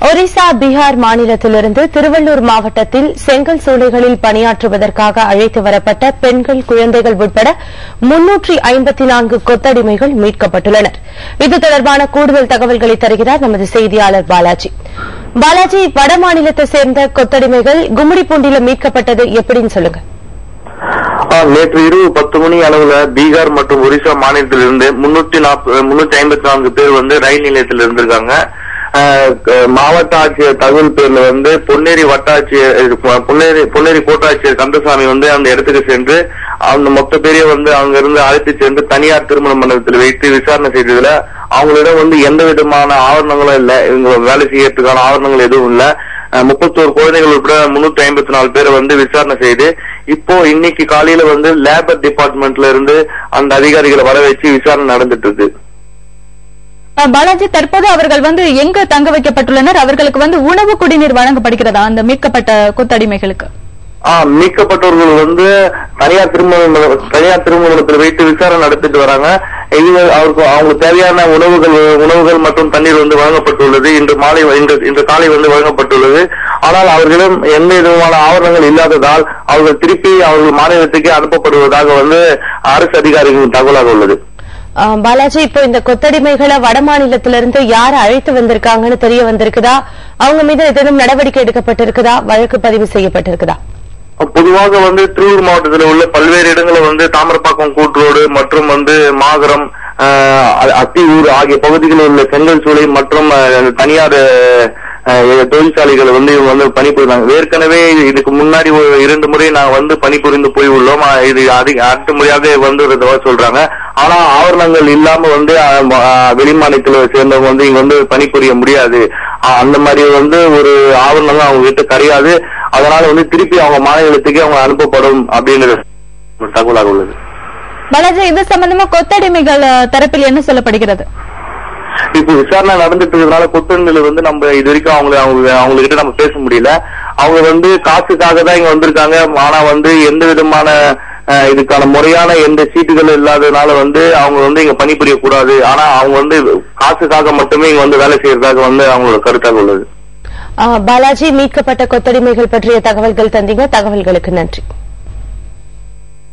ஒரிசா பீகார் மாநிலத்திலிருந்து திருவள்ளூர் மாவட்டத்தில் செங்கல் சூளைகளில் பணியாற்றுவதற்காக அழைத்து வரப்பட்ட பெண்கள் குழந்தைகள் உட்பட 354 கொத்தடிமைகள் மீட்கப்பட்டுள்ளனர். இது தொடர்பான கூடுதல் தகவல்களை தருகிறார் நமது செய்தியாளர் பாலாஜி. பாலாஜி, வட மாநிலத்தை சேர்ந்த கொத்தடிமைகள் கும்மிடிப்பூண்டியில் மீட்கப்பட்டது எப்படின்னு சொல்லுங்க. நேற்று இரவு 10 மணி அளவுல பீகார் மற்றும் ஒரிசா மாநிலத்திலிருந்து 354 பேர் ரயில் நிலையத்தில் இருந்திருக்காங்க. மாவட்ட ஆட்சியர் தகவல் பேர்ல பொன்னேரி வட்டாட்சியர் பொன்னேரி கோட்டாட்சியர் கந்தசாமி அந்த இடத்துக்கு சென்று அந்த மொத்த பேரையும் அங்க இருந்து அழைத்து சென்று தனியார் திருமண மண்டபத்தில் வைத்து விசாரணை செய்ததுல அவங்களிடம் எந்த விதமான ஆவணங்களும் இல்ல, இவங்க வேலை செய்யறதுக்கான ஆவணங்கள் எதுவும் இல்ல. 31 குழந்தைகள் உட்பட 354 பேரை விசாரணை செய்து இப்போ இன்னைக்கு காலையில லேபர் டிபார்ட்மெண்ட்ல இருந்து அந்த அதிகாரிகளை வர வச்சு விசாரணை நடந்துட்டு இருக்கு. பாலாஜி, தற்போது அவர்கள் எங்க தங்க வைக்கப்பட்டுள்ளனர்? அவர்களுக்கு உணவு குடிநீர் வழங்கப்படுகிறதா அந்த மீட்கப்பட்ட கொத்தடிமைகளுக்கு? மீட்கப்பட்டவர்கள் தனியார் திருமணத்தில் வைத்து விசாரணை நடத்திட்டு வராங்க. அவங்களுக்கு தேவையான உணவுகள் மற்றும் தண்ணீர் வழங்கப்பட்டுள்ளது. இன்று காலை வழங்கப்பட்டுள்ளது. ஆனால் அவர்களிடம் எந்த விதமான ஆவணங்கள் இல்லாததால் அவர்கள் திருப்பி அவர்கள் மாநிலத்துக்கு அனுப்பப்படுவதாக அரசு அதிகாரிகளின் தகவலாக உள்ளது. பாலாஜி, இப்போ இந்த கொத்தடிமைகளை வட மாநிலத்திலிருந்து யார் அழைத்து வந்திருக்காங்கன்னு தெரிய வந்திருக்குதா? அவங்க மீது ஏதேனும் நடவடிக்கை எடுக்கப்பட்டிருக்குதா? வழக்கு பதிவு செய்யப்பட்டிருக்குதா? பொதுவாக திருவள்ளூர் மாவட்டத்தில் உள்ள பல்வேறு இடங்களை தாமரப்பாக்கம் கூட்டுரோடு மற்றும் மாகரம் அத்தியூர் ஆகிய பகுதிகளில் உள்ள செங்கல் சூளை மற்றும் தனியார் தொழிற்சாலைகள் இவங்க பணிபுரிந்தாங்க. ஏற்கனவே இதுக்கு முன்னாடி 2 முறை நாங்க பணிபுரிந்து போய் உள்ளோம். இது அடுத்த முறையாக சொல்றாங்க. ஆனா ஆவரணங்கள் இல்லாம வெளிமாநிலத்தில் சேர்ந்தவங்க இங்க பணிபுரிய முடியாது. அந்த மாதிரி ஒரு ஆவரணங்கள் அவங்க கிட்ட கிடையாது. அதனால திருப்பி அவங்க மாநிலத்துக்கு அவங்க அனுப்பப்படும் அப்படின்றது தகவலாக உள்ளது. பாலாஜி, இது சம்பந்தமா கொத்தடிமைகள் தரப்பில் என்ன சொல்லப்படுகிறது? இப்ப விசாரணை நடந்துட்டு இருக்கிறதுனால கொத்தடிமைகள் நம்ம இது வரைக்கும் அவங்க கிட்ட நம்ம பேச முடியல. அவங்க காசுக்காக தான் இங்க வந்திருக்காங்க. ஆனா எந்த விதமான இதுக்கான முறையான எந்த சீட்டுகள் இல்லாததுனால அவங்க இங்க பணிபுரிய கூடாது. ஆனா அவங்க காசுக்காக மட்டுமே இங்க வேலை செய்யறதாக அவங்களோட கருத்தாக உள்ளது. பாலாஜி, மீட்கப்பட்ட கொத்தடிமைகள் பற்றிய தகவல்கள் தந்தீங்க. தகவல்களுக்கு நன்றி.